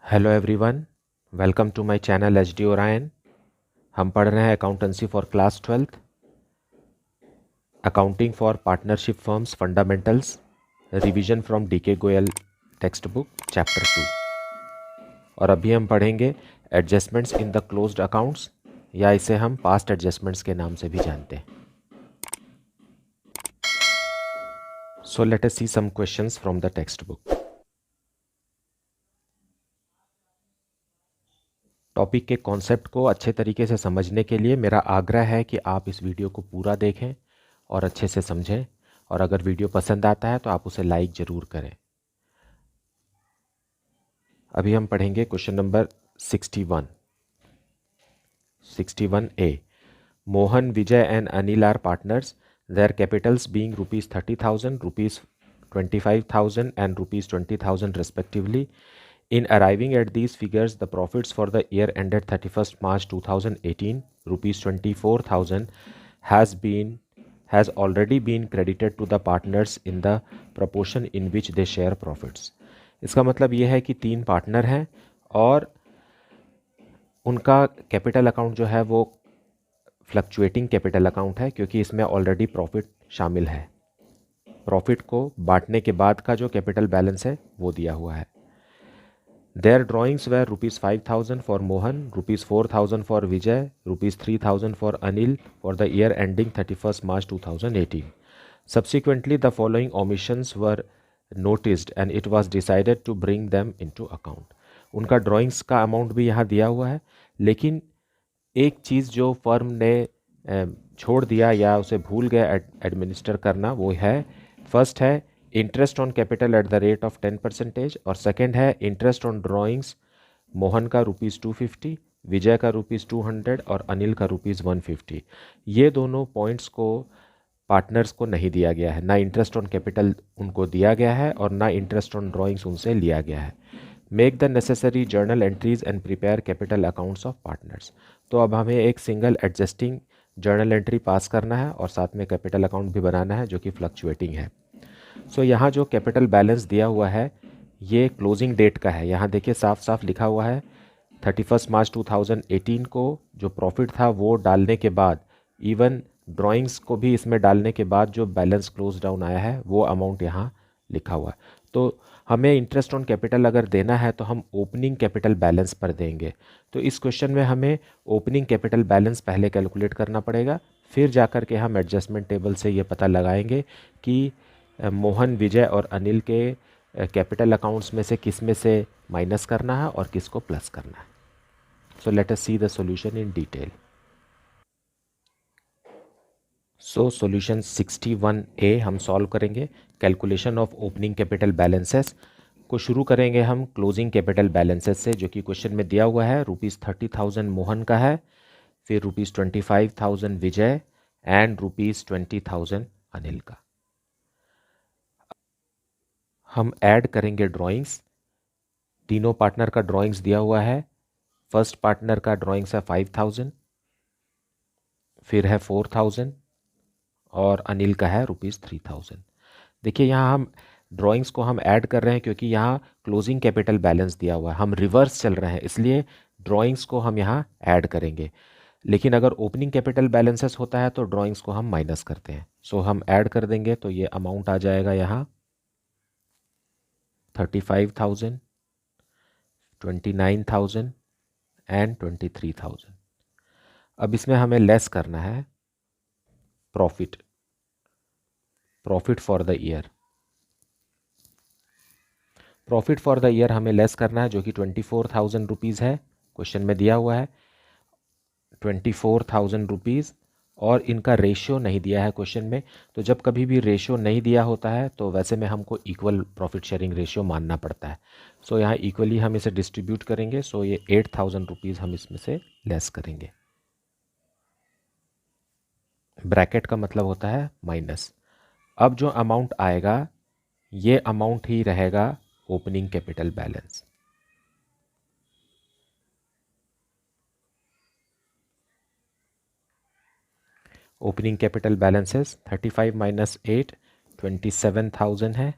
Hello everyone, welcome to my channel H D Orion. हम पढ़ रहे हैं accountancy for class 12th, accounting for partnership firms fundamentals, revision from D K Goyal text book chapter 2। और अभी हम पढ़ेंगे adjustments in the closed accounts, या इसे हम पास्ट एडजस्टमेंट्स के नाम से भी जानते हैं। So let us see some questions from the text book. Topic के कॉन्सेप्ट को अच्छे तरीके से समझने के लिए मेरा आग्रह है कि आप इस वीडियो को पूरा देखें और अच्छे से समझें, और अगर वीडियो पसंद आता है तो आप उसे लाइक ज़रूर करें। अभी हम पढ़ेंगे question number 61A। Mohan, Vijay and Anil are partners, their capitals being ₹30,000, ₹25,000 and ₹20,000 respectively. In arriving at these figures, the profits for the year ended 31st March 2018, ₹24,000 has already been credited to the partners in the proportion in which they share profits. इसका मतलब ये है कि 3 partner हैं और उनका capital account जो है वो फ्लक्चुएटिंग कैपिटल अकाउंट है, क्योंकि इसमें ऑलरेडी प्रॉफिट शामिल है। प्रॉफिट को बांटने के बाद का जो कैपिटल बैलेंस है वो दिया हुआ है। Their drawings were ₹5,000 for Mohan, ₹4,000 for Vijay, ₹3,000 for Anil for the year ending 31st March 2018. Subsequently, the following omissions were noticed and it was decided to bring them into account. उनका drawings का amount भी यहाँ दिया हुआ है, लेकिन एक चीज़ जो फर्म ने छोड़ दिया या उसे भूल गया एडमिनिस्टर करना, वो है, फर्स्ट है interest on capital at the rate of 10%, और सेकंड है इंटरेस्ट ऑन ड्राइंग्स, मोहन का ₹250, विजय का ₹200 और अनिल का ₹150। ये दोनों पॉइंट्स को पार्टनर्स को नहीं दिया गया है, ना इंटरेस्ट ऑन कैपिटल उनको दिया गया है और ना इंटरेस्ट ऑन ड्राइंग्स उनसे लिया गया है। Make the necessary journal entries and prepare capital accounts of partners. तो अब हमें एक सिंगल एडजस्टिंग जर्नल एंट्री पास करना है और साथ में कैपिटल अकाउंट भी बनाना है जो कि फ्लक्चुएटिंग है। सो यहाँ जो कैपिटल बैलेंस दिया हुआ है ये क्लोजिंग डेट का है। यहाँ देखिए साफ साफ लिखा हुआ है 31 मार्च 2018 को जो प्रॉफिट था वो डालने के बाद, इवन ड्राइंग्स को भी इसमें डालने के बाद जो बैलेंस क्लोज डाउन आया है वो अमाउंट यहाँ लिखा हुआ है। तो हमें इंटरेस्ट ऑन कैपिटल अगर देना है तो हम ओपनिंग कैपिटल बैलेंस पर देंगे। तो इस क्वेश्चन में हमें ओपनिंग कैपिटल बैलेंस पहले कैलकुलेट करना पड़ेगा, फिर जाकर के हम एडजस्टमेंट टेबल से ये पता लगाएंगे कि मोहन, विजय और अनिल के कैपिटल अकाउंट्स में से किस में से माइनस करना है और किसको प्लस करना है। So let us see the solution in detail. So solution 61A हम सॉल्व करेंगे। Calculation of opening capital balances को शुरू करेंगे हम क्लोजिंग कैपिटल बैलेंसेस से, जो कि क्वेश्चन में दिया हुआ है। ₹30,000 मोहन का है, फिर ₹25,000 विजय एंड ₹20,000 अनिल का। हम ऐड करेंगे ड्राइंग्स। तीनों पार्टनर का ड्राइंग्स दिया हुआ है। फर्स्ट पार्टनर का ड्राइंग्स है 5,000, फिर है 4,000 और अनिल का है ₹3,000। देखिए यहाँ हम ड्राइंग्स को हम ऐड कर रहे हैं क्योंकि यहाँ क्लोजिंग कैपिटल बैलेंस दिया हुआ है, हम रिवर्स चल रहे हैं, इसलिए ड्राइंग्स को हम यहाँ ऐड करेंगे। लेकिन अगर ओपनिंग कैपिटल बैलेंसेस होता है तो ड्राइंग्स को हम माइनस करते हैं। सो हम ऐड कर देंगे तो ये अमाउंट आ जाएगा यहाँ 35,000, 29,000 एंड 23,000। अब इसमें हमें लेस करना है profit for the year. Profit for the year हमें लेस करना है, जो कि 24,000 रुपीज़ है, क्वेश्चन में दिया हुआ है 24,000 रुपीज़, और इनका रेशियो नहीं दिया है क्वेश्चन में। तो जब कभी भी रेशियो नहीं दिया होता है तो वैसे में हमको इक्वल प्रॉफिट शेयरिंग रेशियो मानना पड़ता है। सो यहाँ इक्वली हम इसे डिस्ट्रीब्यूट करेंगे। सो ये 8,000 रुपीज़ हम इसमें से लेस करेंगे। ब्रैकेट का मतलब होता है माइनस। अब जो अमाउंट आएगा ये अमाउंट ही रहेगा opening capital balance. Opening capital balances 35 minus 8 27,000 है,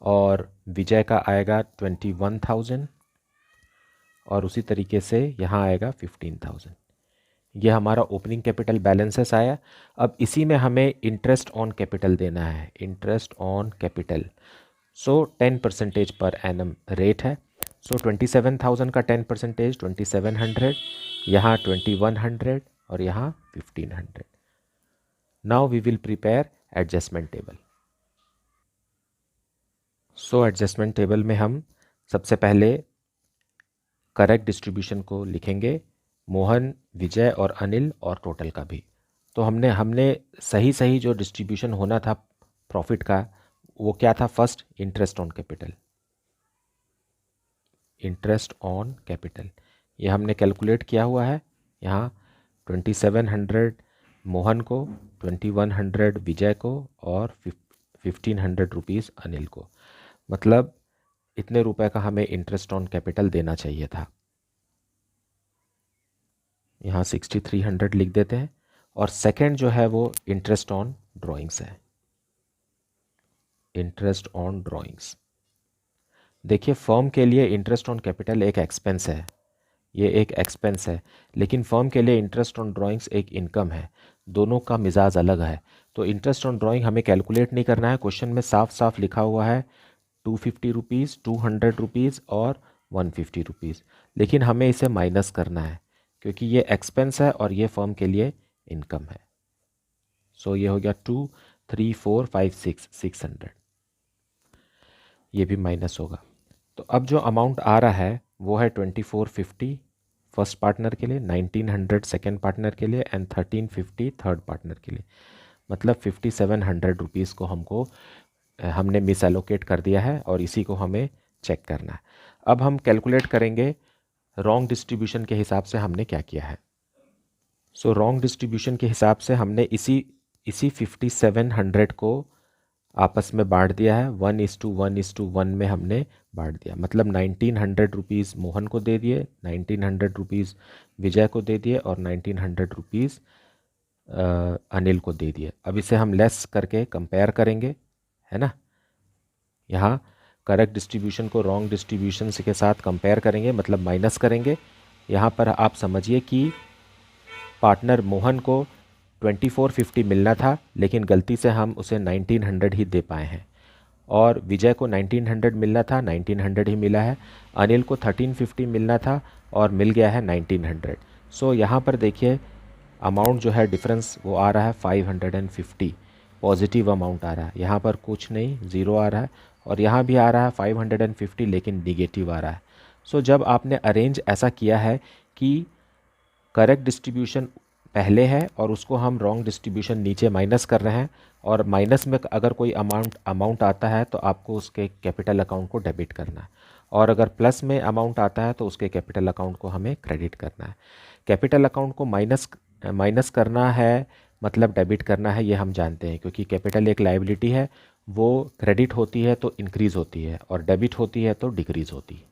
और विजय का आएगा 21,000, और उसी तरीके से यहाँ आएगा 15,000। ये हमारा ओपनिंग कैपिटल बैलेंसेस आया। अब इसी में हमें इंटरेस्ट ऑन कैपिटल देना है, interest on capital. So 10% per annum rate है। सो 27,000 का 10% 2700, यहाँ 2100 और यहाँ 1500। Now we will prepare adjustment table. So adjustment table में हम सबसे पहले करेक्ट डिस्ट्रीब्यूशन को लिखेंगे, मोहन, विजय और अनिल और टोटल का भी। तो हमने हमने सही सही जो डिस्ट्रीब्यूशन होना था प्रॉफिट का वो क्या था? First interest on capital, interest on capital ये हमने कैलकुलेट किया हुआ है। यहाँ 2700 मोहन को, 2100 विजय को और 1500 रुपीज़ अनिल को। मतलब इतने रुपए का हमें इंटरेस्ट ऑन कैपिटल देना चाहिए था। यहाँ 6300 लिख देते हैं। और सेकंड जो है वो इंटरेस्ट ऑन ड्राइंग्स है, इंटरेस्ट ऑन ड्राइंग्स। देखिए फर्म के लिए इंटरेस्ट ऑन कैपिटल एक एक्सपेंस है, ये एक एक्सपेंस है, लेकिन फर्म के लिए इंटरेस्ट ऑन ड्राइंग्स एक इनकम है। दोनों का मिजाज अलग है। तो इंटरेस्ट ऑन ड्राइंग हमें कैलकुलेट नहीं करना है, क्वेश्चन में साफ साफ लिखा हुआ है 250 रुपीज़, 200 रुपीज़ और 150 रुपीज़, लेकिन हमें इसे माइनस करना है क्योंकि ये एक्सपेंस है और ये फर्म के लिए इनकम है। सो ये हो गया 2, 3, 4, 5, 6, 600, ये भी माइनस होगा। तो अब जो अमाउंट आ रहा है वो है 2450 फर्स्ट पार्टनर के लिए, 1900 सेकेंड पार्टनर के लिए एंड 1350 थर्ड पार्टनर के लिए। मतलब 5700 रुपीज़ को हमने मिस एलोकेट कर दिया है और इसी को हमें चेक करना है। अब हम कैलकुलेट करेंगे रॉन्ग डिस्ट्रीब्यूशन के हिसाब से हमने क्या किया है। सो रॉन्ग डिस्ट्रीब्यूशन के हिसाब से हमने इसी 5700 को आपस में बांट दिया है, 1:1:1 में हमने बांट दिया। मतलब 1900 रुपीज़ मोहन को दे दिए, 1900 रुपीज़ विजय को दे दिए और 1900 रुपीज़ अनिल को दे दिए। अब इसे हम लेस करके कंपेयर करेंगे, है ना। यहाँ करेक्ट डिस्ट्रीब्यूशन को रॉन्ग डिस्ट्रीब्यूशन के साथ कंपेयर करेंगे, मतलब माइनस करेंगे। यहाँ पर आप समझिए कि पार्टनर मोहन को 2450 मिलना था, लेकिन गलती से हम उसे 1900 ही दे पाए हैं। और विजय को 1900 मिलना था, 1900 ही मिला है। अनिल को 1350 मिलना था और मिल गया है 1900। सो यहाँ पर देखिए अमाउंट जो है डिफरेंस वो आ रहा है 550, पॉजिटिव अमाउंट आ रहा है। यहाँ पर कुछ नहीं, ज़ीरो आ रहा है और यहाँ भी आ रहा है 550 लेकिन निगेटिव आ रहा है। सो जब आपने अरेंज ऐसा किया है कि करेक्ट डिस्ट्रीब्यूशन पहले है और उसको हम रॉन्ग डिस्ट्रीब्यूशन नीचे माइनस कर रहे हैं, और माइनस में अगर कोई अमाउंट आता है तो आपको उसके कैपिटल अकाउंट को डेबिट करना है, और अगर प्लस में अमाउंट आता है तो उसके कैपिटल अकाउंट को हमें क्रेडिट करना है। कैपिटल अकाउंट को माइनस करना है मतलब डेबिट करना है, ये हम जानते हैं, क्योंकि कैपिटल एक लायबिलिटी है, वो क्रेडिट होती है तो इंक्रीज़ होती है और डेबिट होती है तो डिक्रीज़ होती है।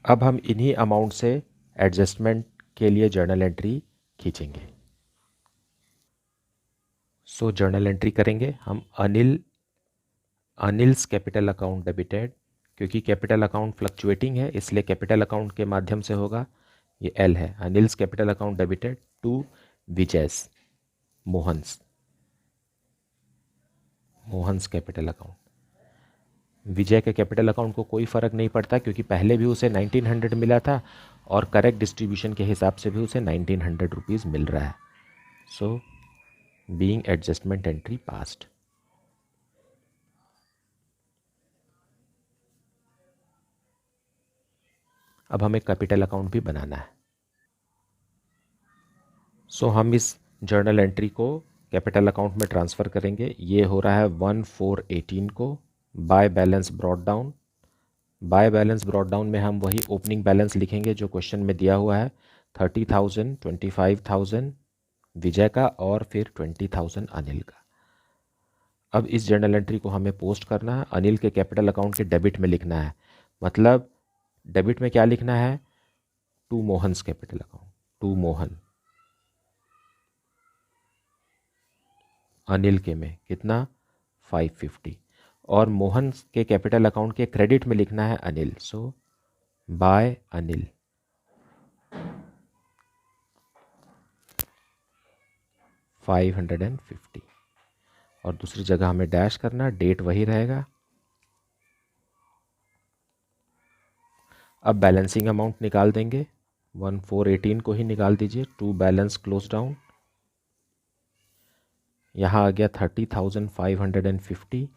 अब हम इन्हीं अमाउंट से एडजस्टमेंट के लिए जर्नल एंट्री खींचेंगे। सो जर्नल एंट्री करेंगे हम अनिल्स कैपिटल अकाउंट डेबिटेड, क्योंकि कैपिटल अकाउंट फ्लक्चुएटिंग है इसलिए कैपिटल अकाउंट के माध्यम से होगा। ये एल है, Anil's capital account debited to Vijay's Mohan's capital account. Vijay के कैपिटल अकाउंट को कोई फ़र्क नहीं पड़ता क्योंकि पहले भी उसे 1900 मिला था और करेक्ट डिस्ट्रीब्यूशन के हिसाब से भी उसे 1900 रुपीज़ मिल रहा है। So being adjustment entry past. अब हमें कैपिटल अकाउंट भी बनाना है। सो हम इस जर्नल एंट्री को कैपिटल अकाउंट में ट्रांसफ़र करेंगे। ये हो रहा है 1/4/18 को by balance brought down. By balance brought down में हम वही ओपनिंग बैलेंस लिखेंगे जो क्वेश्चन में दिया हुआ है, 30,000, 25,000 विजय का और फिर 20,000 अनिल का। अब इस जर्नल एंट्री को हमें पोस्ट करना है, अनिल के कैपिटल अकाउंट के डेबिट में लिखना है। मतलब डेबिट में क्या लिखना है, to Mohan's capital account, to Mohan. Anil के में कितना, 550, और मोहन के कैपिटल अकाउंट के क्रेडिट में लिखना है अनिल। सो बाय अनिल। $550 और दूसरी जगह हमें डैश करना, डेट वही रहेगा। अब बैलेंसिंग अमाउंट निकाल देंगे, 1418 को ही निकाल दीजिए। टू बैलेंस क्लोज डाउन, यहाँ आ गया 30,550,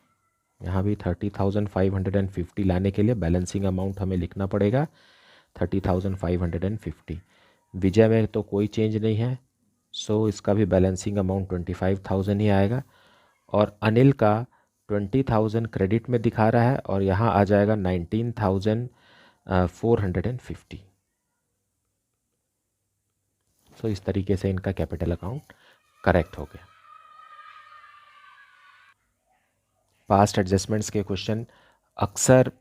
यहाँ भी 30,550 लाने के लिए बैलेंसिंग अमाउंट हमें लिखना पड़ेगा 30,550। विजय में तो कोई चेंज नहीं है, सो इसका भी बैलेंसिंग अमाउंट 25,000 ही आएगा। और अनिल का 20,000 क्रेडिट में दिखा रहा है और यहाँ आ जाएगा 19,450। सो इस तरीके से इनका कैपिटल अकाउंट करेक्ट हो गया। पास्ट एडजस्टमेंट्स के क्वेश्चन अक्सर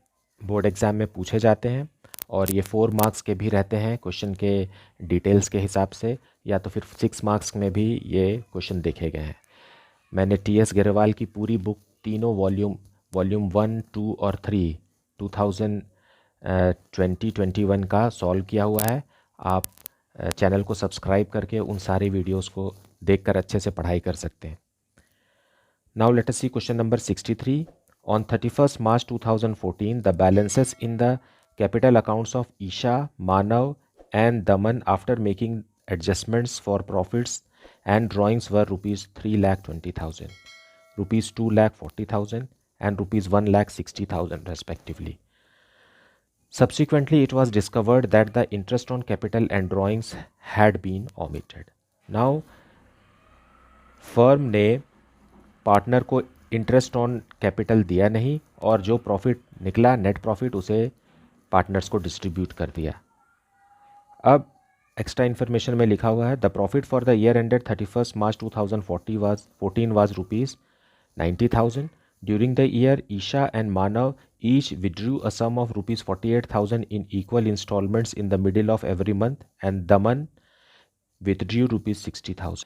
बोर्ड एग्ज़ाम में पूछे जाते हैं और ये 4 मार्क्स के भी रहते हैं क्वेश्चन के डिटेल्स के हिसाब से, या तो फिर 6 मार्क्स में भी ये क्वेश्चन देखे गए हैं। मैंने टी.एस. गरेवाल की पूरी बुक तीनों वॉल्यूम 1, 2 और 3 2020-21 का सॉल्व किया हुआ है। आप चैनल को सब्सक्राइब करके उन सारे वीडियोस को देखकर अच्छे से पढ़ाई कर सकते हैं। Now let us see question number 63. On 31st March 2014, the balances in the capital accounts of Isha, Manav and Daman after making adjustments for profits and drawings were rupees 3,20,000, rupees 2,40,000 and rupees 1,60,000 respectively. Subsequently, it was discovered that the interest on capital and drawings had been omitted. Now, firm ने partner को interest on capital दिया नहीं और जो profit निकला net profit उसे partners को distribute कर दिया। अब एक्स्ट्रा इन्फॉर्मेशन में लिखा हुआ है the profit for the year ended 31st March 2014 was rupees 90,000। During the year Isha and Manav each withdrew a sum of rupees 48,000 in equal installments in the middle of every month and Daman withdrew rupees 60,000.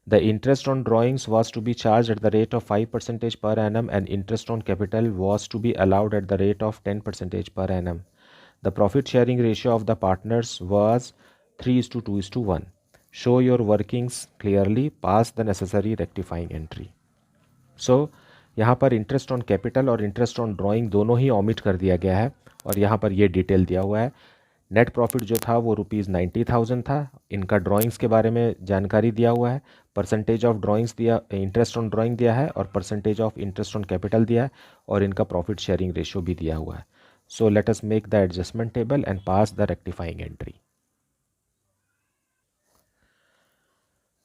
The interest on drawings was to be charged at the rate of 5% per annum and interest on capital was to be allowed at the rate of 10% per annum. The profit sharing ratio of the partners was 3:2:1. Show your workings clearly. Pass the necessary rectifying entry. So, यहाँ पर interest on capital और interest on drawing दोनों ही omit कर दिया गया है और यहाँ पर ये डिटेल दिया हुआ है। नेट प्रॉफिट जो था वो रुपीज़ 90,000 था। इनका ड्राइंग्स के बारे में जानकारी दिया हुआ है, परसेंटेज ऑफ ड्राइंग्स दिया, इंटरेस्ट ऑन ड्राइंग दिया है और percentage of interest on capital दिया है और इनका प्रॉफिट शेयरिंग रेशियो भी दिया हुआ है। So let us make the adjustment table and pass the rectifying entry.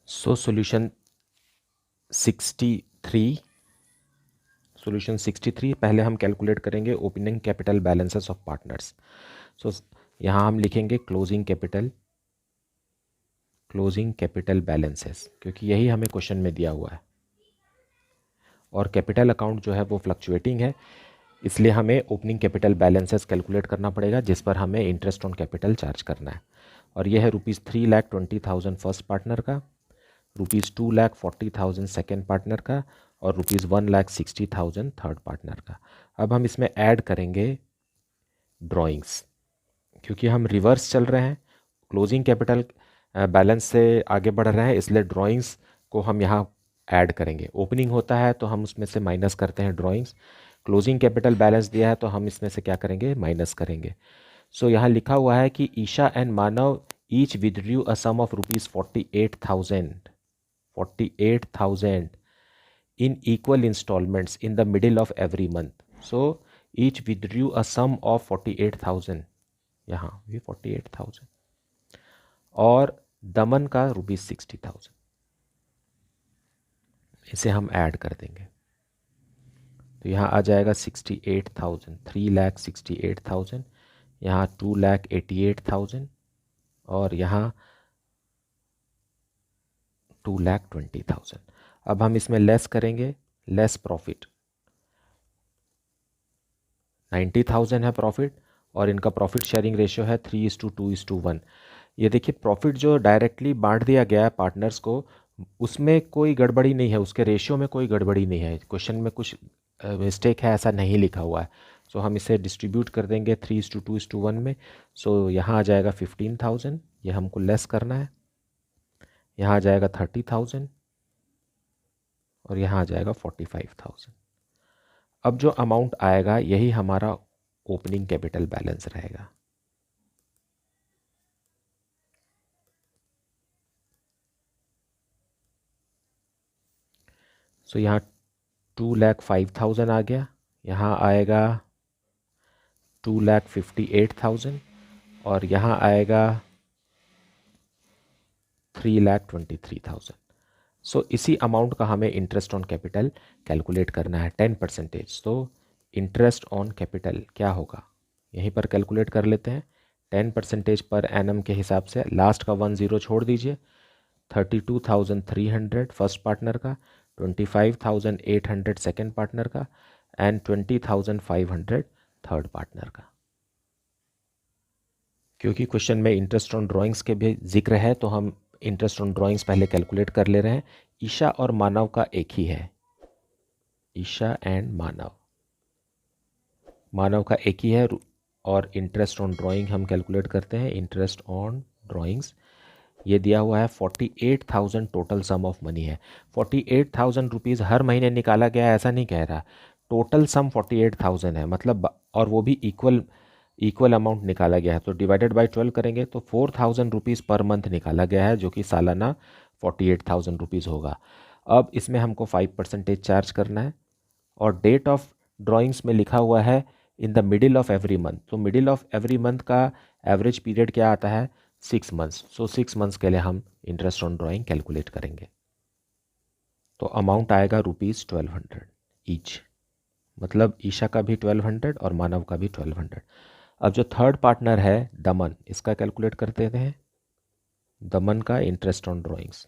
So solution 63 पहले हम कैलकुलेट करेंगे opening capital balances of partners. So यहाँ हम लिखेंगे क्लोजिंग कैपिटल बैलेंसेस, क्योंकि यही हमें क्वेश्चन में दिया हुआ है और कैपिटल अकाउंट जो है वो फ्लक्चुएटिंग है, इसलिए हमें ओपनिंग कैपिटल बैलेंसेस कैलकुलेट करना पड़ेगा जिस पर हमें इंटरेस्ट ऑन कैपिटल चार्ज करना है। और यह है रुपीज़ 3,20,000 फर्स्ट पार्टनर का, रुपीज़ 2,40,000 सेकेंड पार्टनर का और रुपीज़ 1,60,000 थर्ड पार्टनर का। अब हम इसमें ऐड करेंगे ड्राइंग्स, क्योंकि हम रिवर्स चल रहे हैं, क्लोजिंग कैपिटल बैलेंस से आगे बढ़ रहे हैं, इसलिए ड्राइंग्स को हम यहाँ ऐड करेंगे। ओपनिंग होता है तो हम उसमें से माइनस करते हैं ड्राइंग्स, क्लोजिंग कैपिटल बैलेंस दिया है तो हम इसमें से क्या करेंगे, माइनस करेंगे। सो यहाँ लिखा हुआ है कि Isha and Manav each withdrew a sum of rupees 48,000 in equal installments in the middle of every month. So each withdrew a sum of 48,000, यहाँ भी 48,000 और दमन का रुपीज़ 60,000। इसे हम ऐड कर देंगे तो यहाँ आ जाएगा 68,000, 3,68,000, यहाँ 2,88,000 और यहाँ 2,20,000। अब हम इसमें लेस करेंगे, लेस प्रॉफिट 90,000 है प्रॉफिट और इनका प्रॉफिट शेयरिंग रेशियो है 3:2:1। ये देखिए प्रॉफिट जो डायरेक्टली बांट दिया गया है पार्टनर्स को, उसमें कोई गड़बड़ी नहीं है, उसके रेशियो में कोई गड़बड़ी नहीं है, क्वेश्चन में कुछ मिस्टेक है ऐसा नहीं लिखा हुआ है। सो हम इसे डिस्ट्रीब्यूट कर देंगे 3:2:1 में। सो यहाँ आ जाएगा 15,000, ये हमको लेस करना है। यहाँ आ जाएगा 30,000 और यहाँ आ जाएगा 45,000। अब जो अमाउंट आएगा यही हमारा ओपनिंग कैपिटल बैलेंस रहेगा। सो यहाँ 2,05,000 आ गया, यहाँ आएगा 2,58,000 और यहाँ आएगा 3,23,000। सो इसी अमाउंट का हमें इंटरेस्ट ऑन कैपिटल कैलकुलेट करना है 10%। तो इंटरेस्ट ऑन कैपिटल क्या होगा, यहीं पर कैलकुलेट कर लेते हैं। 10% पर एनम के हिसाब से लास्ट का 10 छोड़ दीजिए। 32,300 फर्स्ट पार्टनर का, 25,800 सेकेंड पार्टनर का एंड 20,500 थर्ड पार्टनर का। क्योंकि क्वेश्चन में इंटरेस्ट ऑन ड्राइंग्स के भी जिक्र है तो हम इंटरेस्ट ऑन ड्राइंग्स पहले कैलकुलेट कर ले रहे हैं। ईशा और मानव का एक ही है, ईशा एंड मानव का एक ही है। और इंटरेस्ट ऑन ड्राइंग हम कैलकुलेट करते हैं। इंटरेस्ट ऑन ड्राइंग्स ये दिया हुआ है 48,000 टोटल सम ऑफ मनी है। 48,000 रुपीज़ हर महीने निकाला गया है ऐसा नहीं कह रहा, टोटल सम 48,000 है मतलब, और वो भी इक्वल अमाउंट निकाला गया है। तो डिवाइडेड बाय 12 करेंगे तो 4,000 रुपीज़ पर मंथ निकाला गया है, जो कि सालाना 48,000 रुपीज़ होगा। अब इसमें हमको 5% चार्ज करना है और डेट ऑफ ड्राइंग्स में लिखा हुआ है इन the middle of every month. तो मिडिल ऑफ एवरी मंथ का एवरेज पीरियड क्या आता है, 6 मंथ्स। सो 6 मंथ्स के लिए हम इंटरेस्ट ऑन ड्राइंग कैलकुलेट करेंगे। तो अमाउंट आएगा ₹1200 ईच, मतलब ईशा का भी 1200 और मानव का भी 1200। अब जो थर्ड पार्टनर है दमन, इसका कैलकुलेट करते हैं। दमन का इंटरेस्ट ऑन ड्राइंग्स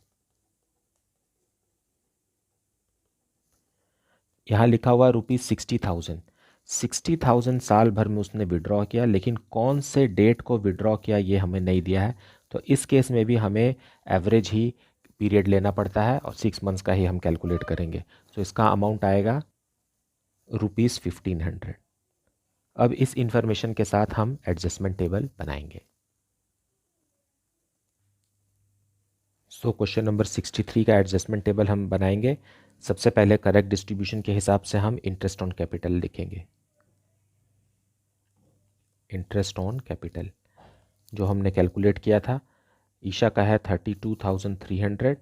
यहाँ लिखा हुआ ₹60,000। 60,000 साल भर में उसने विड्रॉ किया, लेकिन कौन से डेट को विड्रॉ किया ये हमें नहीं दिया है। तो इस केस में भी हमें एवरेज ही पीरियड लेना पड़ता है और 6 मंथ्स का ही हम कैलकुलेट करेंगे। तो इसका अमाउंट आएगा ₹1,500। अब इस इंफॉर्मेशन के साथ हम एडजस्टमेंट टेबल बनाएंगे। सो क्वेश्चन नंबर 63 का एडजस्टमेंट टेबल हम बनाएंगे। सबसे पहले करेक्ट डिस्ट्रीब्यूशन के हिसाब से हम इंटरेस्ट ऑन कैपिटल लिखेंगे। इंटरेस्ट ऑन कैपिटल जो हमने कैलकुलेट किया था, ईशा का है 32,300,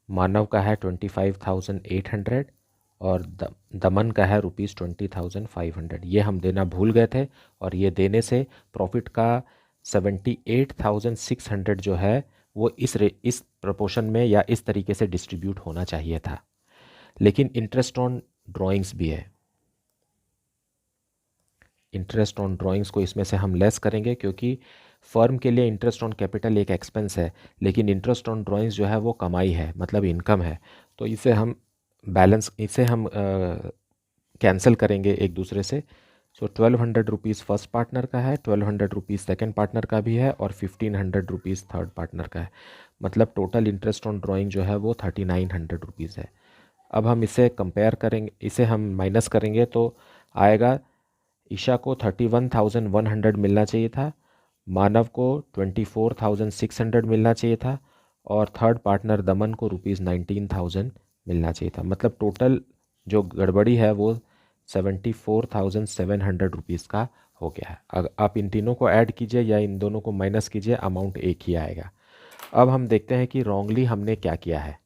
मानव का है 25,800 और दमन का है ₹20,500। ये हम देना भूल गए थे और ये देने से प्रॉफिट का 78,600 जो है वो इस प्रपोर्शन में या इस तरीके से डिस्ट्रीब्यूट होना चाहिए था। लेकिन इंटरेस्ट ऑन ड्राइंग्स भी है, इंटरेस्ट ऑन ड्राइंग्स को इसमें से हम लेस करेंगे क्योंकि फर्म के लिए इंटरेस्ट ऑन कैपिटल एक एक्सपेंस है, लेकिन इंटरेस्ट ऑन ड्राइंग्स जो है वो कमाई है, मतलब इनकम है। तो इसे हम कैंसिल करेंगे एक दूसरे से। सो 1,200 रुपीज़ फर्स्ट पार्टनर का है, 1,200 रुपीज़ सेकेंड पार्टनर का भी है और 1,500 रुपीज़ थर्ड पार्टनर का है। मतलब टोटल इंटरेस्ट ऑन ड्राइंग जो है वो 3,900 रुपीज़ है। अब हम इसे कंपेयर करेंगे, इसे हम माइनस करेंगे तो आएगा ईशा को 31,100 मिलना चाहिए था, मानव को 24,600 मिलना चाहिए था और थर्ड पार्टनर दमन को ₹19,000 मिलना चाहिए था। मतलब टोटल जो गड़बड़ी है वो 74,700 रुपीज़ का हो गया है। अगर आप इन तीनों को ऐड कीजिए या इन दोनों को माइनस कीजिए, अमाउंट एक ही आएगा। अब हम देखते हैं कि रॉन्गली हमने क्या किया है।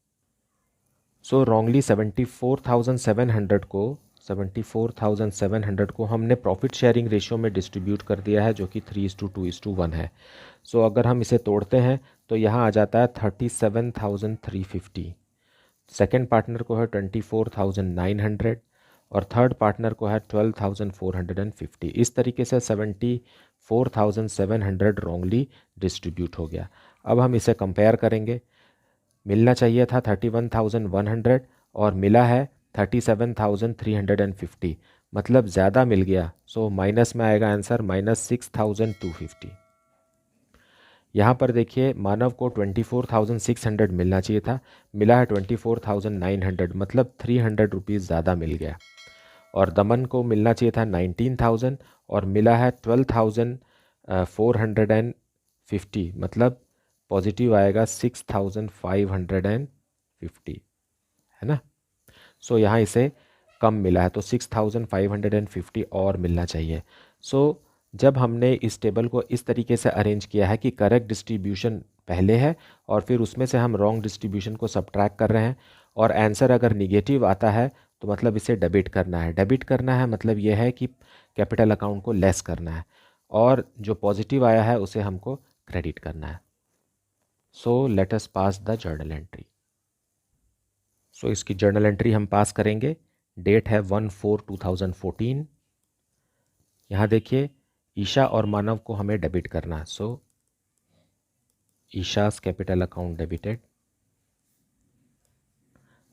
सो रॉन्गली 74,700 को हमने प्रॉफिट शेयरिंग रेशियो में डिस्ट्रीब्यूट कर दिया है, जो कि 3:2:1 है। सो अगर हम इसे तोड़ते हैं तो यहाँ आ जाता है 37,350। सेकेंड पार्टनर को है 24,900 और थर्ड पार्टनर को है 12,450। इस तरीके से 74,700 रॉन्गली डिस्ट्रीब्यूट हो गया। अब हम इसे कंपेयर करेंगे। मिलना चाहिए था 31,100 और मिला है 37,350, मतलब ज़्यादा मिल गया। सो माइनस में आएगा आंसर -6,250। यहाँ पर देखिए मानव को 24,600 मिलना चाहिए था, मिला है 24,900, मतलब 300 रुपीज़ ज़्यादा मिल गया। और दमन को मिलना चाहिए था 19,000 और मिला है 12,450, मतलब पॉजिटिव आएगा 6,550, है ना। सो यहाँ इसे कम मिला है तो 6,550 और मिलना चाहिए। सो जब हमने इस टेबल को इस तरीके से अरेंज किया है कि करेक्ट डिस्ट्रीब्यूशन पहले है और फिर उसमें से हम रॉन्ग डिस्ट्रीब्यूशन को सब्ट्रैक्ट कर रहे हैं और आंसर अगर निगेटिव आता है तो मतलब इसे डेबिट करना है। डेबिट करना है मतलब यह है कि कैपिटल अकाउंट को लेस करना है और जो पॉजिटिव आया है उसे हमको क्रेडिट करना है। So let us pass the journal entry. So इसकी जर्नल एंट्री हम पास करेंगे। डेट है 1/4/2014। यहाँ देखिए ईशा और मानव को हमें डेबिट करना है। सो ईशास कैपिटल अकाउंट डेबिटेड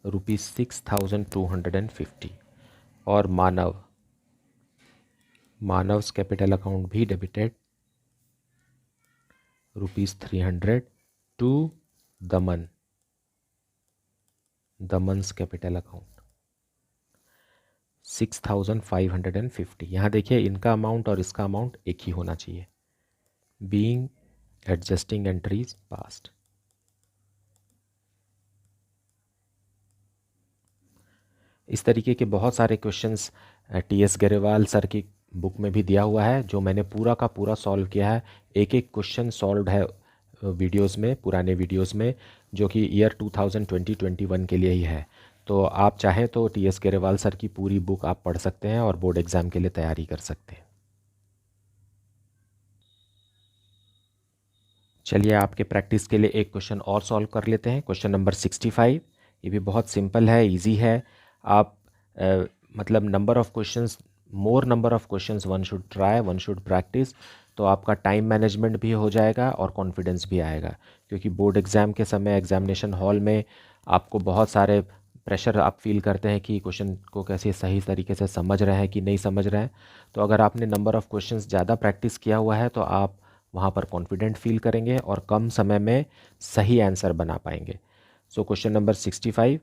₹6,250 और मानव्स कैपिटल अकाउंट भी डेबिटेड ₹300 टू दमन्स कैपिटल अकाउंट 6,550। यहाँ देखिए इनका अमाउंट और इसका अमाउंट एक ही होना चाहिए। Being adjusting entries past. इस तरीके के बहुत सारे क्वेश्चंस टीएस गरेवाल सर की बुक में भी दिया हुआ है जो मैंने पूरा का पूरा सॉल्व किया है। एक एक क्वेश्चन सॉल्व है वीडियोस में, पुराने वीडियोस में, जो कि ईयर 2020-21 के लिए ही है। तो आप चाहें तो टीएस गरेवाल सर की पूरी बुक आप पढ़ सकते हैं और बोर्ड एग्ज़ाम के लिए तैयारी कर सकते हैं। चलिए आपके प्रैक्टिस के लिए एक क्वेश्चन और सॉल्व कर लेते हैं। Question number 65। ये भी बहुत सिंपल है, इजी है। आप मतलब number of questions, more number of questions one should try, one should practice, तो आपका टाइम मैनेजमेंट भी हो जाएगा और कॉन्फिडेंस भी आएगा। क्योंकि बोर्ड एग्ज़ाम के समय एग्जामिनेशन हॉल में आपको बहुत सारे प्रेशर आप फील करते हैं कि क्वेश्चन को कैसे सही तरीके से समझ रहे हैं कि नहीं समझ रहे हैं। तो अगर आपने नंबर ऑफ़ क्वेश्चंस ज़्यादा प्रैक्टिस किया हुआ है तो आप वहाँ पर कॉन्फिडेंट फील करेंगे और कम समय में सही आंसर बना पाएंगे। So question number 65।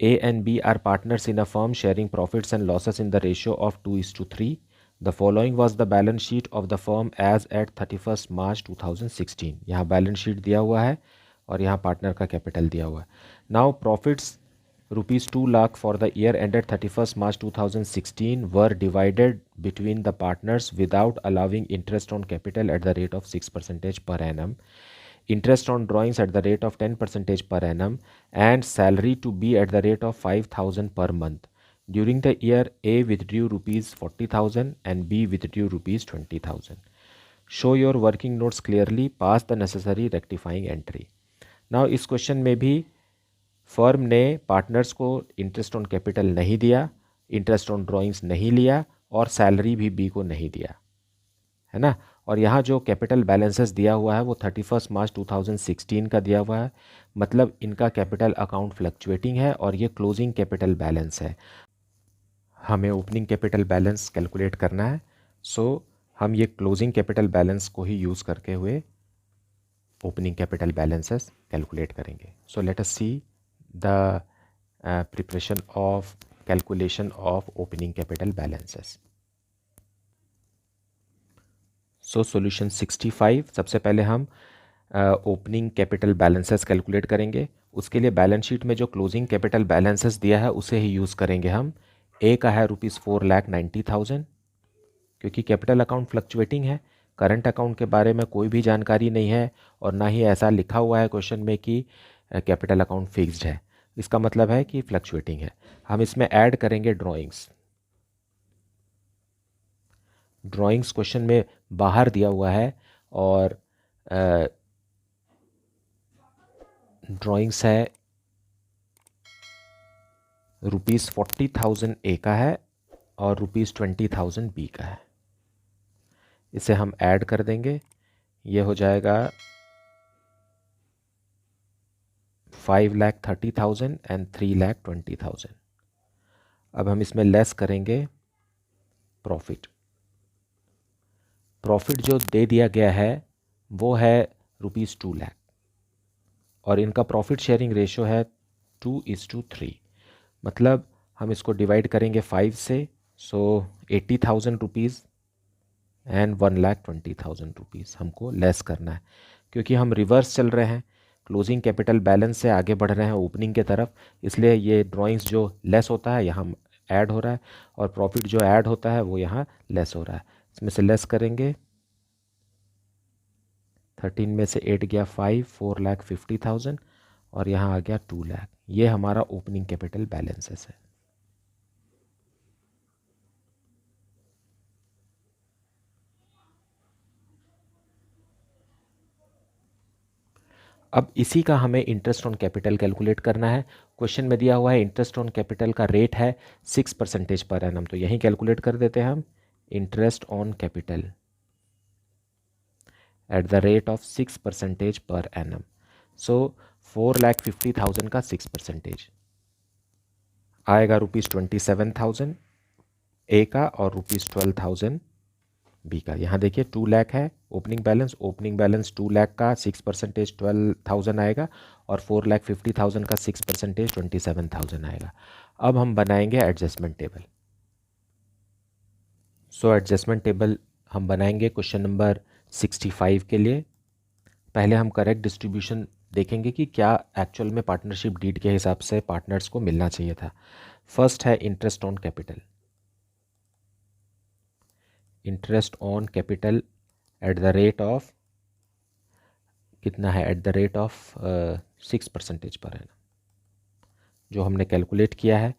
A and B are partners in a firm sharing profits and losses in the ratio of 2:3. The following was the balance sheet of the firm as at 31st March 2016. यहाँ balance sheet दिया हुआ है और यहाँ partner का capital दिया हुआ है। Now profits ₹2 lakh for the year ended 31st March 2016 were divided between the partners without allowing interest on capital at the rate of 6% per annum, interest on drawings at the rate of 10% per annum, and salary to be at the rate of 5,000 per month. During the year, A withdrew ₹40,000 and B withdrew ₹20,000. Show your working notes clearly. Pass the necessary rectifying entry. Now इस question में भी firm ने partners को interest on capital नहीं दिया, interest on drawings नहीं लिया और सैलरी भी बी को नहीं दिया, है ना। और यहाँ जो कैपिटल बैलेंसेस दिया हुआ है वो 31 मार्च 2016 का दिया हुआ है, मतलब इनका कैपिटल अकाउंट फ्लक्चुएटिंग है और ये क्लोजिंग कैपिटल बैलेंस है। हमें ओपनिंग कैपिटल बैलेंस कैलकुलेट करना है। सो हम ये क्लोजिंग कैपिटल बैलेंस को ही यूज़ करके हुए ओपनिंग कैपिटल बैलेंसेस कैलकुलेट करेंगे। So let us see the preparation of calculation of opening capital balances. So solution 65, सबसे पहले हम ओपनिंग कैपिटल बैलेंसेस कैलकुलेट करेंगे। उसके लिए बैलेंस शीट में जो क्लोजिंग कैपिटल बैलेंसेस दिया है उसे ही यूज़ करेंगे हम। ए का है ₹4,90,000, क्योंकि कैपिटल अकाउंट फ्लक्चुएटिंग है, करंट अकाउंट के बारे में कोई भी जानकारी नहीं है और ना ही ऐसा लिखा हुआ है क्वेश्चन में कि कैपिटल अकाउंट फिक्स्ड है। इसका मतलब है कि फ्लक्चुएटिंग है। हम इसमें ऐड करेंगे ड्राइंग्स। ड्राइंग्स क्वेश्चन में बाहर दिया हुआ है और ड्राइंग्स है ₹40,000 ए का है और ₹20,000 बी का है। इसे हम ऐड कर देंगे, ये हो जाएगा 5,30,000 एंड 3,20,000। अब हम इसमें लेस करेंगे प्रॉफिट। प्रॉफिट जो दे दिया गया है वो है ₹2 लाख और इनका प्रॉफिट शेयरिंग रेशो है 2:3। मतलब हम इसको डिवाइड करेंगे 5 से, सो 80,000 रुपीज़ एंड 1,20,000 रुपीज़ हमको लेस करना है, क्योंकि हम रिवर्स चल रहे हैं, क्लोजिंग कैपिटल बैलेंस से आगे बढ़ रहे हैं ओपनिंग के तरफ, इसलिए ये ड्राइंग्स जो लेस होता है यहाँ ऐड हो रहा है और प्रॉफिट जो ऐड होता है वो यहाँ लेस हो रहा है। इसमें से लेस करेंगे, 13 में से 8 गया 5, 4,50,000 और यहाँ आ गया 2 लाख। ये हमारा ओपनिंग कैपिटल बैलेंसेस है। अब इसी का हमें इंटरेस्ट ऑन कैपिटल कैलकुलेट करना है। क्वेश्चन में दिया हुआ है इंटरेस्ट ऑन कैपिटल का रेट है 6% पर एनम, तो यहीं कैलकुलेट कर देते हैं हम। Interest on capital at the rate of 6% per annum, सो 4,50,000 का 6% आएगा ₹27,000 ए का और ₹12,000 बी का। यहाँ देखिए 2 लाख है ओपनिंग बैलेंस 2 लाख का 6% 12,000 आएगा और 4,50,000 का 6% 27,000 आएगा। अब हम बनाएंगे adjustment table. So adjustment table हम बनाएंगे क्वेश्चन नंबर 65 के लिए। पहले हम करेक्ट डिस्ट्रीब्यूशन देखेंगे कि क्या एक्चुअल में पार्टनरशिप डीड के हिसाब से पार्टनर्स को मिलना चाहिए था। फर्स्ट है interest on capital, interest on capital at the rate of कितना है, एट द रेट ऑफ 6% पर है। जो हमने कैलकुलेट किया है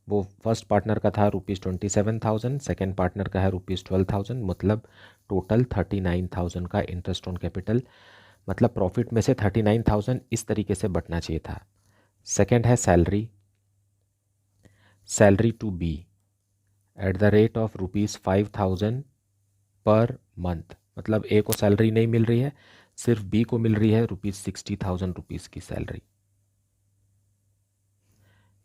वो फर्स्ट पार्टनर का था ₹27,000, सेकेंड पार्टनर का है ₹12,000, मतलब टोटल 39,000 का इंटरेस्ट ऑन कैपिटल, मतलब प्रॉफिट में से 39,000 इस तरीके से बटना चाहिए था। सेकेंड है salary, salary to be at the rate of ₹5,000 per month, मतलब ए को सैलरी नहीं मिल रही है, सिर्फ बी को मिल रही है ₹60,000 की सैलरी।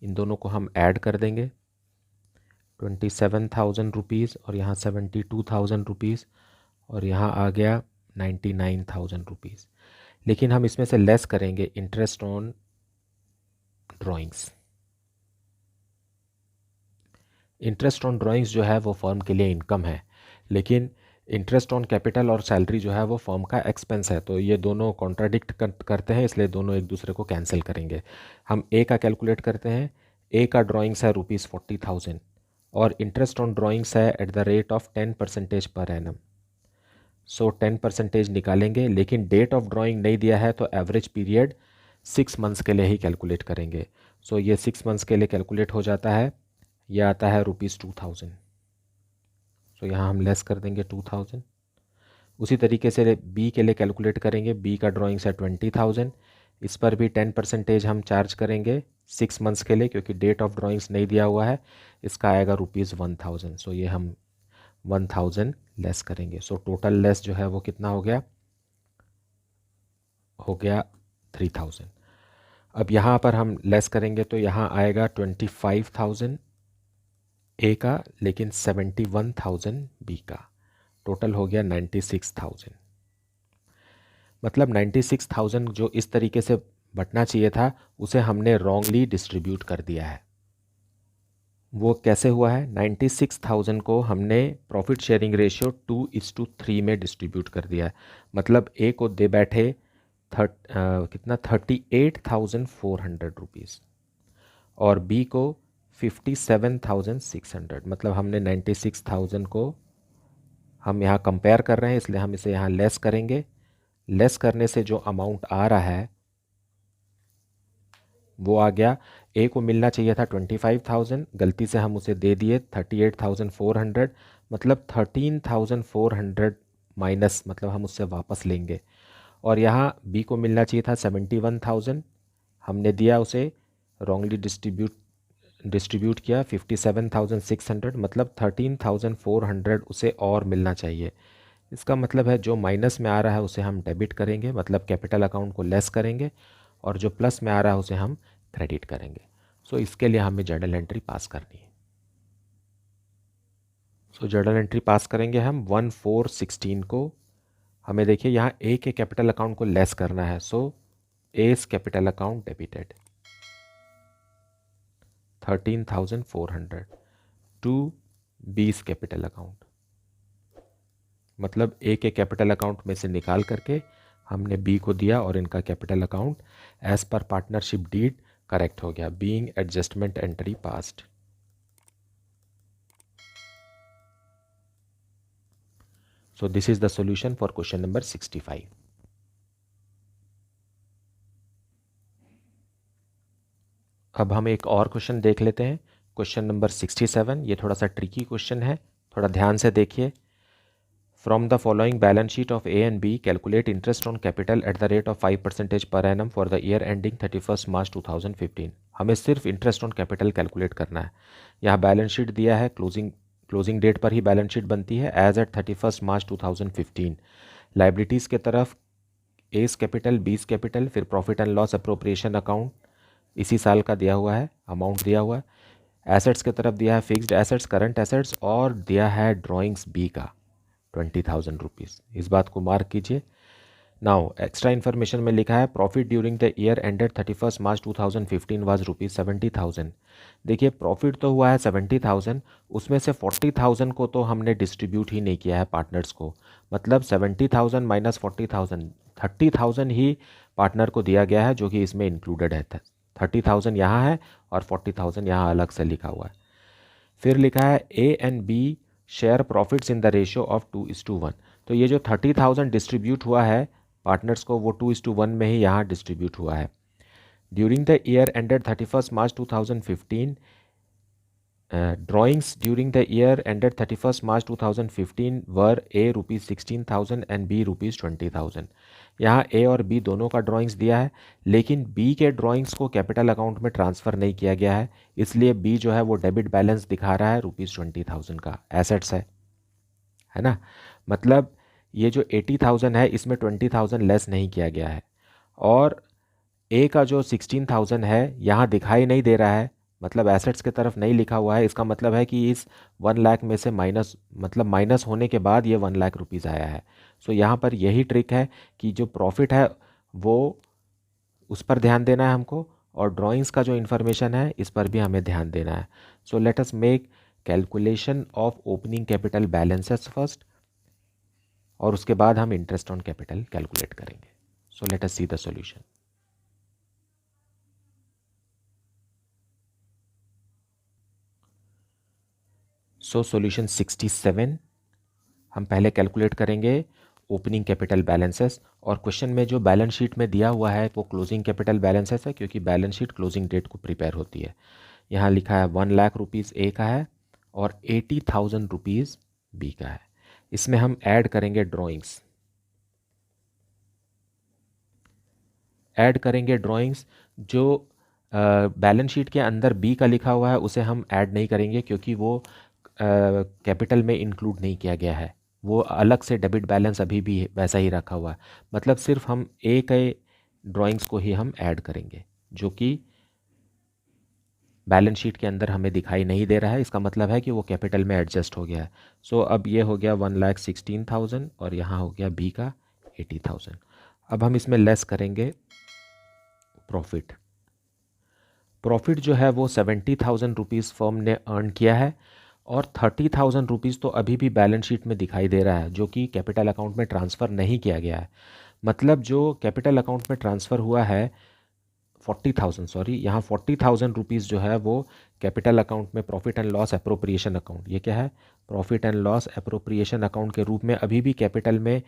इन दोनों को हम ऐड कर देंगे, ₹27,000 और यहाँ ₹72,000 और यहाँ आ गया ₹99,000। लेकिन हम इसमें से लेस करेंगे interest on drawings. Interest on drawings जो है वो फर्म के लिए इनकम है, लेकिन इंटरेस्ट ऑन कैपिटल और सैलरी जो है वो फर्म का एक्सपेंस है, तो ये दोनों कॉन्ट्राडिक्ट करते हैं, इसलिए दोनों एक दूसरे को कैंसिल करेंगे। हम ए का कैलकुलेट करते हैं। ए का ड्राइंग्स है ₹40,000 और इंटरेस्ट ऑन ड्राइंग्स है eight the rate of 10% per annum, सो 10% निकालेंगे, लेकिन डेट ऑफ ड्राइंग नहीं दिया है तो एवरेज पीरियड 6 मंथ्स के लिए ही कैलकुलेट करेंगे। सो ये 6 मंथ्स के लिए कैलकुलेट हो जाता है, यह आता है ₹2,000, सो यहाँ हम लेस कर देंगे 2,000। उसी तरीके से बी के लिए कैलकुलेट करेंगे। बी का ड्राइंग्स है 20,000, इस पर भी 10% हम चार्ज करेंगे 6 मंथ्स के लिए, क्योंकि डेट ऑफ ड्राइंग्स नहीं दिया हुआ है। इसका आएगा ₹1,000, सो ये हम 1,000 लेस करेंगे। सो टोटल लेस जो है वो कितना हो गया 3,000। अब यहाँ पर हम लेस करेंगे तो यहाँ आएगा 25,000 ए का, लेकिन 71,000 बी का, टोटल हो गया 96,000। मतलब 96,000 जो इस तरीके से बटना चाहिए था उसे हमने रॉन्गली डिस्ट्रीब्यूट कर दिया है। वो कैसे हुआ है, 96,000 को हमने प्रॉफिट शेयरिंग रेशियो 2:3 में डिस्ट्रीब्यूट कर दिया है। मतलब ए को दे बैठे कितना 38,400 और बी को 57,600, मतलब हमने 96,000 को हम यहाँ कंपेयर कर रहे हैं, इसलिए हम इसे यहाँ लेस करेंगे। लेस करने से जो अमाउंट आ रहा है वो आ गया, ए को मिलना चाहिए था 25,000, गलती से हम उसे दे दिए 38,400, मतलब 13,400 माइनस, मतलब हम उससे वापस लेंगे। और यहाँ बी को मिलना चाहिए था 71,000, हमने दिया उसे, रॉन्गली डिस्ट्रीब्यूट किया 57,600, मतलब 13,400 उसे और मिलना चाहिए। इसका मतलब है जो माइनस में आ रहा है उसे हम डेबिट करेंगे, मतलब कैपिटल अकाउंट को लेस करेंगे, और जो प्लस में आ रहा है उसे हम क्रेडिट करेंगे। सो इसके लिए हमें जर्नल एंट्री पास करनी है। सो जर्नल एंट्री पास करेंगे हम 1/4/16 को। हमें देखिए यहाँ ए के कैपिटल अकाउंट को लेस करना है, so S capital account debited 13,400 to B's capital account, मतलब ए के कैपिटल अकाउंट में से निकाल करके हमने बी को दिया और इनका capital account as per partnership deed correct हो गया, being adjustment entry passed. So this is the solution for question number 65. अब हम एक और क्वेश्चन देख लेते हैं, क्वेश्चन नंबर 67। ये थोड़ा सा ट्रिकी क्वेश्चन है, थोड़ा ध्यान से देखिए। From the following balance sheet of A and B calculate interest on capital at the rate of 5% per annum for the year ending 31 March 2015। हमें सिर्फ इंटरेस्ट ऑन कैपिटल कैलकुलेट करना है। यहाँ बैलेंस शीट दिया है, क्लोजिंग डेट पर ही balance sheet बनती है एज एट 31 मार्च 2015। लाइबिलिटीज़ के तरफ एस कैपिटल, बीस कैपिटल, फिर profit and loss appropriation account इसी साल का दिया हुआ है, अमाउंट दिया हुआ है। एसेट्स की तरफ दिया है फिक्स्ड एसेट्स, करंट एसेट्स, और दिया है ड्राइंग्स बी का 20,000 रुपीज़। इस बात को मार्क कीजिए। नाउ एक्स्ट्रा इन्फॉर्मेशन में लिखा है profit during the year ended 31 March 2015 was ₹70,000। देखिए प्रॉफिट तो हुआ है 70,000, उसमें से 40,000 को तो हमने डिस्ट्रीब्यूट ही नहीं किया है पार्टनर्स को, मतलब 70,000 माइनस 40,000, 30,000 ही पार्टनर को दिया गया है जो कि इसमें इंक्लूडेड है। 30,000 यहाँ है और 40,000 यहाँ अलग से लिखा हुआ है। फिर लिखा है A and B share profits in the ratio of 2:1। तो ये जो 30,000 डिस्ट्रीब्यूट हुआ है पार्टनर्स को, वो 2:1 में ही यहाँ डिस्ट्रीब्यूट हुआ है। During the year ended 31 March 2015, drawings during the year ended 31 March 2015 were A ₹16,000 and B ₹20,000। यहाँ ए और बी दोनों का ड्राइंग्स दिया है, लेकिन बी के ड्राइंग्स को कैपिटल अकाउंट में ट्रांसफ़र नहीं किया गया है, इसलिए बी जो है वो डेबिट बैलेंस दिखा रहा है ₹20,000 का, एसेट्स है ना। मतलब ये जो 80,000 है इसमें 20,000 लेस नहीं किया गया है, और ए का जो 16,000 है यहाँ दिखाई नहीं दे रहा है, मतलब एसेट्स की तरफ नहीं लिखा हुआ है। इसका मतलब है कि इस 1 लाख में से माइनस होने के बाद ये 1 लाख रुपीज़ आया है। सो यहाँ पर यही ट्रिक है कि जो प्रॉफिट है वो उस पर ध्यान देना है हमको, और ड्राइंग्स का जो इन्फॉर्मेशन है इस पर भी हमें ध्यान देना है। So let us make calculation of opening capital balances first, और उसके बाद हम इंटरेस्ट ऑन कैपिटल कैलकुलेट करेंगे। So let us see the solution. So solution 67, हम पहले कैलकुलेट करेंगे ओपनिंग कैपिटल बैलेंसेस, और क्वेश्चन में जो बैलेंस शीट में दिया हुआ है वो क्लोजिंग कैपिटल बैलेंसेस है, क्योंकि बैलेंस शीट क्लोजिंग डेट को प्रिपेयर होती है। यहाँ लिखा है 1 लाख रुपीज़ ए का है और 80,000 रुपीज़ बी का है। इसमें हम ऐड करेंगे ड्राइंग्स, जो बैलेंस शीट के अंदर बी का लिखा हुआ है उसे हम ऐड नहीं करेंगे, क्योंकि वो कैपिटल में इंक्लूड नहीं किया गया है, वो अलग से डेबिट बैलेंस अभी भी वैसा ही रखा हुआ है। मतलब सिर्फ हम ए के ड्राइंग्स को ही हम ऐड करेंगे, जो कि बैलेंस शीट के अंदर हमें दिखाई नहीं दे रहा है। इसका मतलब है कि वो कैपिटल में एडजस्ट हो गया है। सो अब ये हो गया 1,16,000 और यहाँ हो गया बी का 80,000। अब हम इसमें लेस करेंगे प्रॉफिट जो है वो 70,000 रुपीज़ फर्म ने अर्न किया है, और 30,000 रुपीज़ तो अभी भी बैलेंस शीट में दिखाई दे रहा है, जो कि कैपिटल अकाउंट में ट्रांसफ़र नहीं किया गया है। मतलब जो कैपिटल अकाउंट में ट्रांसफ़र हुआ है 40,000, यहाँ 40,000 रुपीज़ जो है वो कैपिटल अकाउंट में profit and loss appropriation account, ये क्या है, profit and loss appropriation account के रूप में अभी भी कैपिटल में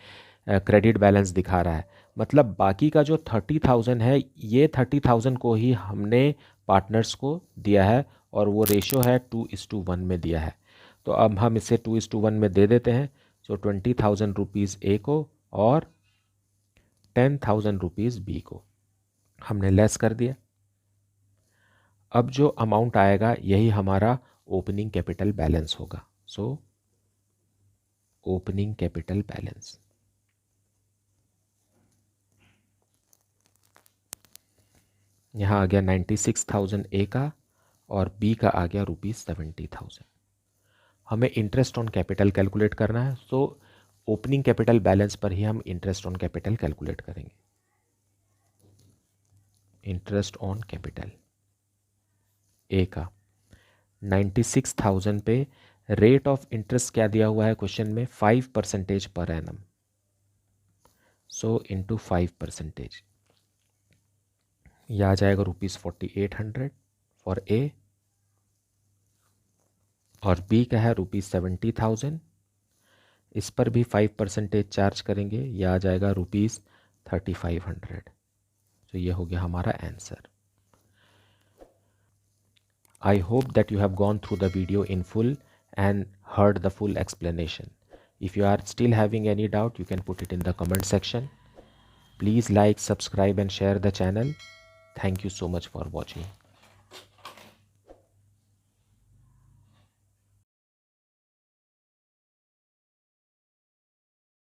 क्रेडिट बैलेंस दिखा रहा है। मतलब बाकी का जो 30,000 है, ये 30,000 को ही हमने पार्टनर्स को दिया है, और वो रेशो है 2:1 में दिया है। तो अब हम इसे 2:1 में दे देते हैं। सो 20,000 रुपीज़ ए को और 10,000 रुपीज़ बी को हमने लेस कर दिया। अब जो अमाउंट आएगा यही हमारा ओपनिंग कैपिटल बैलेंस होगा। सो ओपनिंग कैपिटल बैलेंस, यहाँ आ गया 96,000 ए का और बी का आ गया ₹70,000। हमें इंटरेस्ट ऑन कैपिटल कैलकुलेट करना है, सो ओपनिंग कैपिटल बैलेंस पर ही हम इंटरेस्ट ऑन कैपिटल कैलकुलेट करेंगे। इंटरेस्ट ऑन कैपिटल ए का 96,000 पे रेट ऑफ इंटरेस्ट क्या दिया हुआ है क्वेश्चन में, 5% पर एनम, सो इंटू 5%, यह आ जाएगा ₹4800 फॉर ए, और बी का है ₹70,000, इस पर भी 5% चार्ज करेंगे, यह आ जाएगा ₹3500। तो ये हो गया हमारा answer. I hope that you have gone through the video in full and heard the full explanation. If you are still having any doubt, you can put it in the comment section. Please like, subscribe and share the channel. Thank you so much for watching.